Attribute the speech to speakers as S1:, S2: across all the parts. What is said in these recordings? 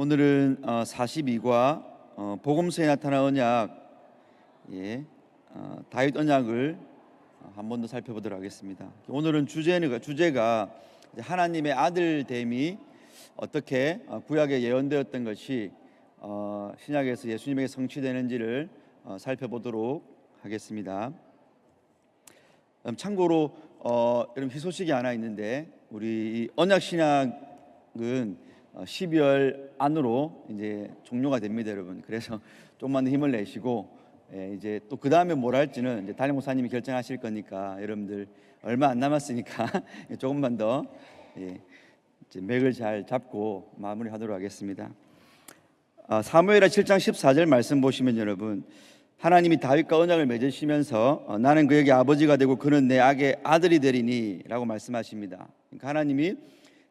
S1: 오늘은 42과 복음서에 나타난 언약, 다윗 언약을 한 번 더 살펴보도록 하겠습니다. 오늘은 주제가 하나님의 아들됨이 어떻게 구약에 예언되었던 것이 신약에서 예수님에게 성취되는지를 살펴보도록 하겠습니다. 참고로 여러분 희소식이 하나 있는데, 우리 언약 신학은 12월 안으로 이제 종료가 됩니다, 여러분. 그래서 조금만 더 힘을 내시고, 이제 또 그 다음에 뭘 할지는 이제 담임 목사님이 결정하실 거니까 여러분들 얼마 안 남았으니까 조금만 더 이제 맥을 잘 잡고 마무리하도록 하겠습니다. 사무엘하 7장 14절 말씀 보시면, 여러분, 하나님이 다윗과 언약을 맺으시면서 나는 그에게 아버지가 되고 그는 내 아들이 되리니 라고 말씀하십니다. 그러니까 하나님이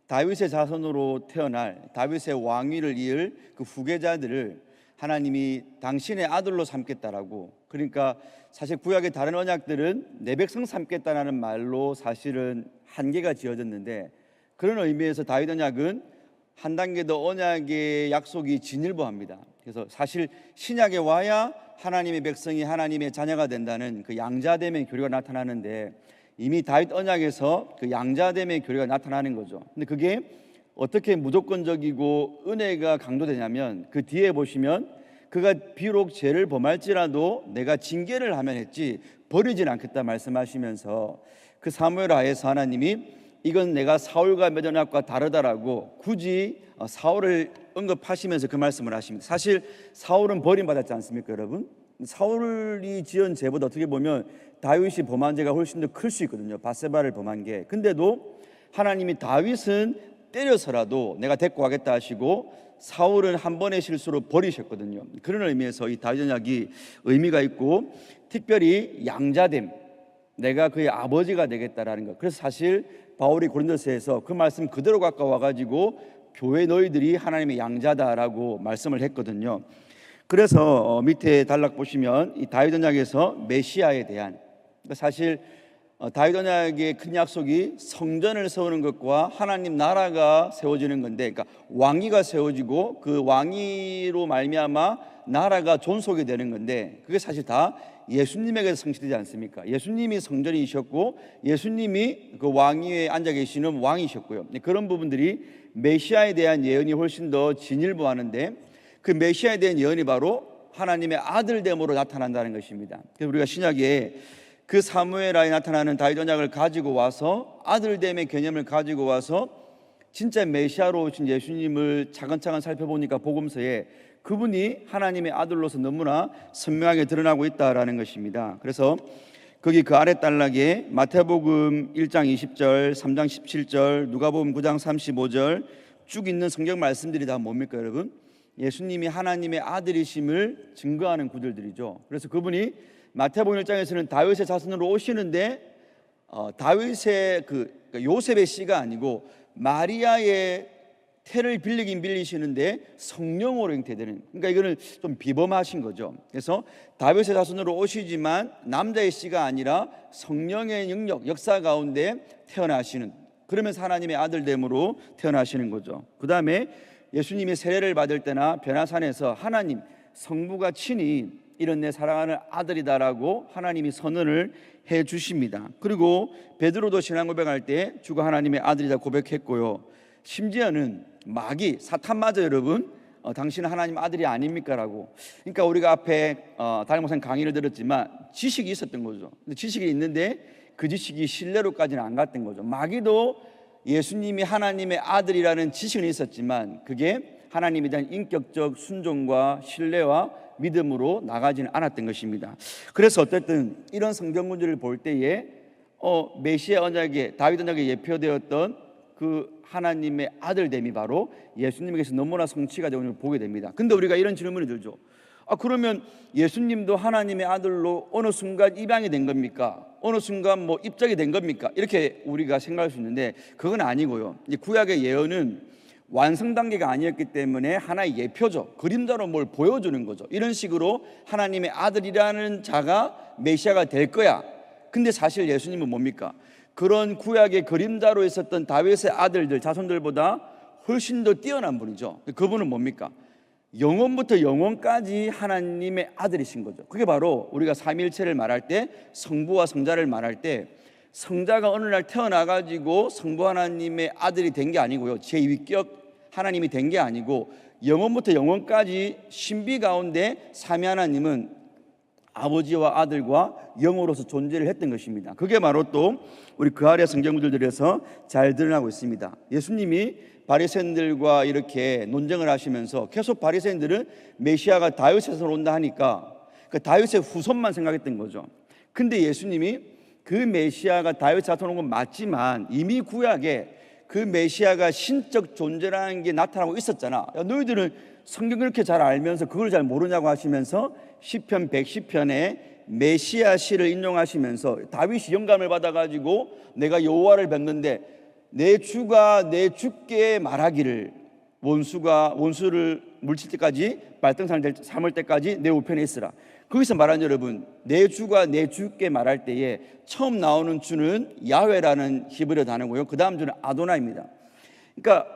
S1: 다윗의 자손으로 태어날 다윗의 왕위를 이을 그 후계자들을 하나님이 당신의 아들로 삼겠다라고. 그러니까 사실 구약의 다른 언약들은 내 백성 삼겠다라는 말로 사실은 한계가 지어졌는데, 그런 의미에서 다윗 언약은 한 단계 더 언약의 약속이 진일보합니다. 그래서 사실 신약에 와야 하나님의 백성이 하나님의 자녀가 된다는 그 양자됨의 교리가 나타나는데, 이미 다윗 언약에서 그 양자됨의 교리가 나타나는 거죠. 근데 그게 어떻게 무조건적이고 은혜가 강조되냐면, 그 뒤에 보시면 그가 비록 죄를 범할지라도 내가 징계를 하면 했지 버리진 않겠다 말씀하시면서, 그 사무엘하에서 하나님이 이건 내가 사울과 맺은 언약과 다르다라고 굳이 사울을 언급하시면서 그 말씀을 하십니다. 사실 사울은 버림받았지 않습니까, 여러분? 사울이 지은 죄보다 어떻게 보면 다윗이 범한 죄가 훨씬 더 클 수 있거든요. 밧세바를 범한 게. 근데도 하나님이 다윗은 때려서라도 내가 데리고 가겠다 하시고 사울은 한 번의 실수로 버리셨거든요. 그런 의미에서 이 다윗 언약이 의미가 있고, 특별히 양자됨, 내가 그의 아버지가 되겠다라는 것. 그래서 사실 바울이 고린도서에서 그 말씀 그대로 갖고 와가지고 교회 너희들이 하나님의 양자다라고 말씀을 했거든요. 그래서 밑에 단락 보시면 이 다윗 언약에서 메시아에 대한, 사실 다윗 언약의 큰 약속이 성전을 세우는 것과 하나님 나라가 세워지는 건데, 그러니까 왕위가 세워지고 그 왕위로 말미암아 나라가 존속이 되는 건데, 그게 사실 다 예수님에게서 성취되지 않습니까? 예수님이 성전이셨고 예수님이 그 왕위에 앉아 계시는 왕이셨고요. 그런 부분들이 메시아에 대한 예언이 훨씬 더 진일보하는데, 그 메시아에 대한 예언이 바로 하나님의 아들됨으로 나타난다는 것입니다. 그래서 우리가 신약에 그 사무엘하에 나타나는 다윗 언약을 가지고 와서, 아들됨의 개념을 가지고 와서 진짜 메시아로 오신 예수님을 차근차근 살펴보니까 복음서에 그분이 하나님의 아들로서 너무나 선명하게 드러나고 있다라는 것입니다. 그래서 거기 그 아래 단락에 마태복음 1장 20절, 3장 17절, 누가복음 9장 35절 쭉 있는 성경 말씀들이 다 뭡니까, 여러분? 예수님이 하나님의 아들이심을 증거하는 구절들이죠. 그래서 그분이 마태복음 1장에서는 다윗의 자손으로 오시는데, 다윗의 그러니까 요셉의 씨가 아니고 마리아의 태를 빌리긴 빌리시는데 성령으로 잉태되는, 그러니까 이거는 좀 비범하신 거죠. 그래서 다윗의 자손으로 오시지만 남자의 씨가 아니라 성령의 능력, 역사 가운데 태어나시는, 그러면서 하나님의 아들됨으로 태어나시는 거죠. 그 다음에 예수님이 세례를 받을 때나 변화산에서 하나님 성부가 친히 이런 내 사랑하는 아들이다라고 하나님이 선언을 해 주십니다. 그리고 베드로도 신앙 고백할 때 주가 하나님의 아들이다 고백했고요. 심지어는 마귀 사탄마저 여러분 당신은 하나님 아들이 아닙니까? 라고. 그러니까 우리가 앞에 담임 목사님 강의를 들었지만 지식이 있었던 거죠. 근데 지식이 있는데 그 지식이 신뢰로까지는 안 갔던 거죠. 마귀도 예수님이 하나님의 아들이라는 지식은 있었지만 그게 하나님에 대한 인격적 순종과 신뢰와 믿음으로 나가지는 않았던 것입니다. 그래서 어쨌든 이런 성경 문제를 볼 때에 메시아 언약에, 다윗 언약에 예표되었던 그 하나님의 아들됨이 바로 예수님에게서 너무나 성취가 되는 걸 보게 됩니다. 근데 우리가 이런 질문이 들죠. 그러면 예수님도 하나님의 아들로 어느 순간 입양이 된 겁니까? 어느 순간 뭐 입적이 된 겁니까? 이렇게 우리가 생각할 수 있는데 그건 아니고요. 구약의 예언은 완성 단계가 아니었기 때문에 하나의 예표죠. 그림자로 뭘 보여주는 거죠. 이런 식으로 하나님의 아들이라는 자가 메시아가 될 거야. 근데 사실 예수님은 뭡니까? 그런 구약의 그림자로 있었던 다윗의 아들들, 자손들보다 훨씬 더 뛰어난 분이죠. 그분은 뭡니까? 영원부터 영원까지 하나님의 아들이신 거죠. 그게 바로 우리가 삼위일체를 말할 때, 성부와 성자를 말할 때, 성자가 어느 날 태어나가지고 성부 하나님의 아들이 된 게 아니고요, 제2격 하나님이 된 게 아니고, 영원부터 영원까지 신비 가운데 삼위 하나님은 아버지와 아들과 영으로서 존재를 했던 것입니다. 그게 바로 또 우리 그 아래 성경 구절들에서 잘 드러나고 있습니다. 예수님이 바리새인들과 이렇게 논쟁을 하시면서 계속 바리새인들은 메시아가 다윗에서 온다 하니까 그 다윗의 후손만 생각했던 거죠. 근데 예수님이 그 메시아가 다윗 자손 온 건 맞지만 이미 구약에 그 메시아가 신적 존재라는 게 나타나고 있었잖아. 야, 너희들은 성경 그렇게 잘 알면서 그걸 잘 모르냐고 하시면서 시편 110편에 메시아 시를 인용하시면서 다윗이 영감을 받아가지고 내가 여호와를 뵙는데 내 주가 내 주께 말하기를 원수를 물칠 때까지 말등산을 삼을 때까지 내 우편에 있으라. 거기서 말한 여러분, 내 주가 내 주께 말할 때에 처음 나오는 주는 야훼라는 히브리어 단어고요, 그 다음 주는 아도나입니다. 그러니까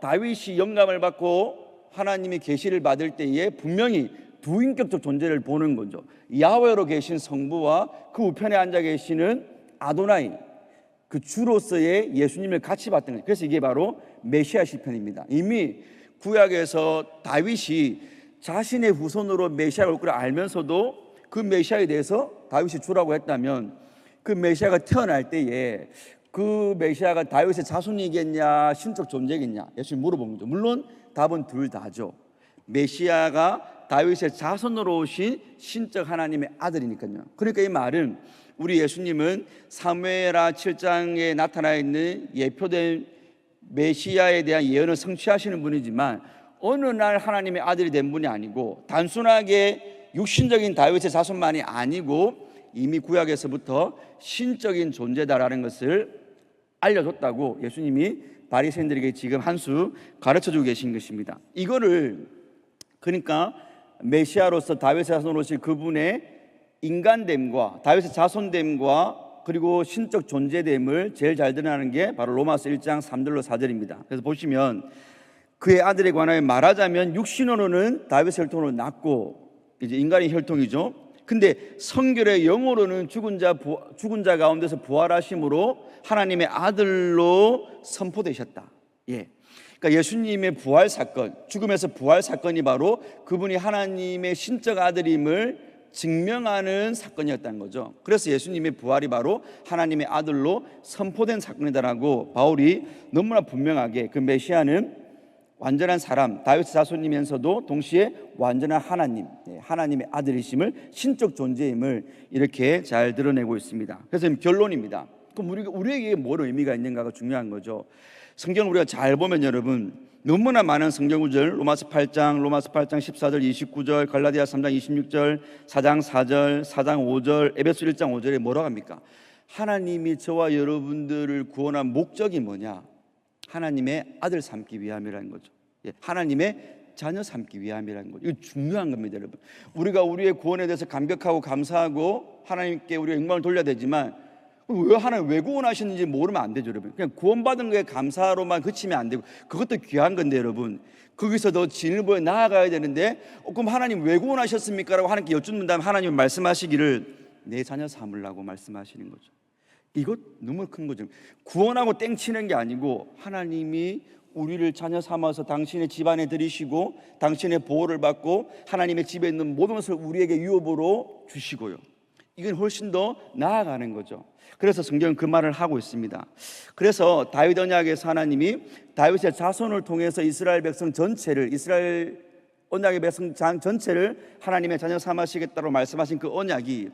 S1: 다윗이 영감을 받고 하나님의 계시를 받을 때에 분명히 두인격적 존재를 보는 거죠. 야훼로 계신 성부와 그 우편에 앉아 계시는 아도나이, 그 주로서의 예수님을 같이 봤던 거죠. 그래서 이게 바로 메시아 시편입니다. 이미 구약에서 다윗이 자신의 후손으로 메시아가 올 걸 알면서도 그 메시아에 대해서 다윗이 주라고 했다면, 그 메시아가 태어날 때에 그 메시아가 다윗의 자손이겠냐 신적 존재겠냐 예수님 물어본 거죠. 물론 답은 둘 다죠. 메시아가 다윗의 자손으로 오신 신적 하나님의 아들이니까요. 그러니까 이 말은 우리 예수님은 사무엘하 7장에 나타나 있는 예표된 메시아에 대한 예언을 성취하시는 분이지만 어느 날 하나님의 아들이 된 분이 아니고 단순하게 육신적인 다윗의 자손만이 아니고 이미 구약에서부터 신적인 존재다라는 것을 알려줬다고 예수님이 바리새인들에게 지금 한 수 가르쳐주고 계신 것입니다. 이거를 그러니까 메시아로서 다윗의 자손으로 오실 그분의 인간됨과 다윗의 자손됨과 그리고 신적 존재됨을 제일 잘 드러나는 게 바로 로마서 1장 3절로 4절입니다. 그래서 보시면 그의 아들에 관하여 말하자면 육신으로는 다윗의 혈통으로 낳고 이제 인간의 혈통이죠. 근데 성결의 영으로는 죽은 자 가운데서 부활하심으로 하나님의 아들로 선포되셨다. 예. 그러니까 예수님의 부활 사건, 죽음에서 부활 사건이 바로 그분이 하나님의 신적 아들임을 증명하는 사건이었다는 거죠. 그래서 예수님의 부활이 바로 하나님의 아들로 선포된 사건이다라고 바울이 너무나 분명하게 그 메시아는 완전한 사람, 다윗의 자손이면서도 동시에 완전한 하나님, 하나님의 아들이심을 신적 존재임을 이렇게 잘 드러내고 있습니다. 그래서 결론입니다. 그럼 우리에게 뭘 의미가 있는가가 중요한 거죠. 성경을 우리가 잘 보면 여러분 너무나 많은 성경 구절, 로마서 8장 14절 29절, 갈라디아 3장 26절, 4장 4절, 4장 5절, 에베소 1장 5절에 뭐라고 합니까? 하나님이 저와 여러분들을 구원한 목적이 뭐냐? 하나님의 아들 삼기 위함이라는 거죠. 하나님의 자녀 삼기 위함이라는 거죠. 이거 중요한 겁니다, 여러분. 우리가 우리의 구원에 대해서 감격하고 감사하고 하나님께 우리가 영광을 돌려야 되지만 왜 하나님 왜 구원하셨는지 모르면 안 되죠, 여러분. 그냥 구원받은 거에 감사로만 그치면 안 되고 그것도 귀한 건데 여러분, 거기서 더 진일보에 나아가야 되는데 그럼 하나님 왜 구원하셨습니까? 라고 하나님께 여쭙는다면 하나님은 말씀하시기를 내 자녀 삼으려고 말씀하시는 거죠. 이것 너무 큰 거죠. 구원하고 땡치는 게 아니고 하나님이 우리를 자녀 삼아서 당신의 집안에 들이시고 당신의 보호를 받고 하나님의 집에 있는 모든 것을 우리에게 유업으로 주시고요. 이건 훨씬 더 나아가는 거죠. 그래서 성경은 그 말을 하고 있습니다. 그래서 다윗 언약에서 하나님이 다윗의 자손을 통해서 이스라엘 백성 전체를, 이스라엘 언약의 백성 전체를 하나님의 자녀 삼으시겠다고 말씀하신 그 언약이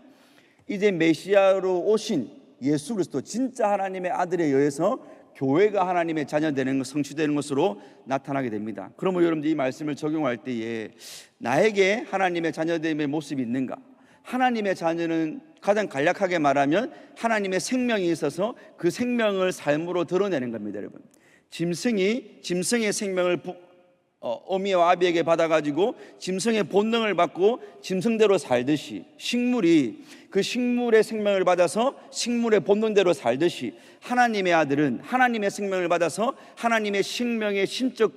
S1: 이제 메시아로 오신 예수 그리스도 진짜 하나님의 아들에 의해서 교회가 하나님의 자녀 되는 것, 성취되는 것으로 나타나게 됩니다. 그러면 여러분들 이 말씀을 적용할 때에 나에게 하나님의 자녀됨의 모습이 있는가? 하나님의 자녀는 가장 간략하게 말하면 하나님의 생명이 있어서 그 생명을 삶으로 드러내는 겁니다, 여러분. 짐승의 생명을 어미와 아비에게 받아가지고 짐승의 본능을 받고 짐승대로 살듯이, 식물이 그 식물의 생명을 받아서 식물의 본능대로 살듯이, 하나님의 아들은 하나님의 생명을 받아서 하나님의 생명의 신적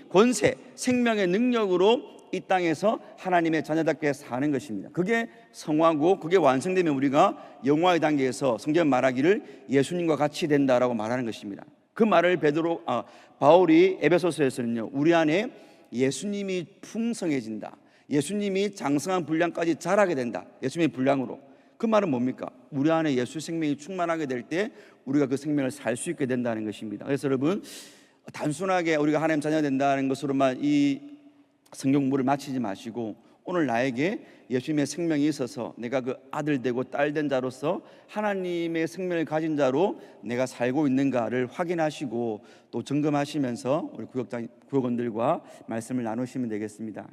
S1: 권세, 생명의 능력으로 이 땅에서 하나님의 자녀답게 사는 것입니다. 그게 성화고, 그게 완성되면 우리가 영화의 단계에서 성경 말하기를 예수님과 같이 된다라고 말하는 것입니다. 그 말을 바울이 에베소서에서는요, 우리 안에 예수님이 풍성해진다, 예수님이 장성한 분량까지 자라게 된다, 예수님의 분량으로. 그 말은 뭡니까? 우리 안에 예수 생명이 충만하게 될 때 우리가 그 생명을 살 수 있게 된다는 것입니다. 그래서 여러분, 단순하게 우리가 하나님 자녀가 된다는 것으로만 이 성경물을 마치지 마시고, 오늘 나에게 예수님의 생명이 있어서 내가 그 아들 되고 딸 된 자로서 하나님의 생명을 가진 자로 내가 살고 있는가를 확인하시고 또 점검하시면서 우리 구역원들과 말씀을 나누시면 되겠습니다.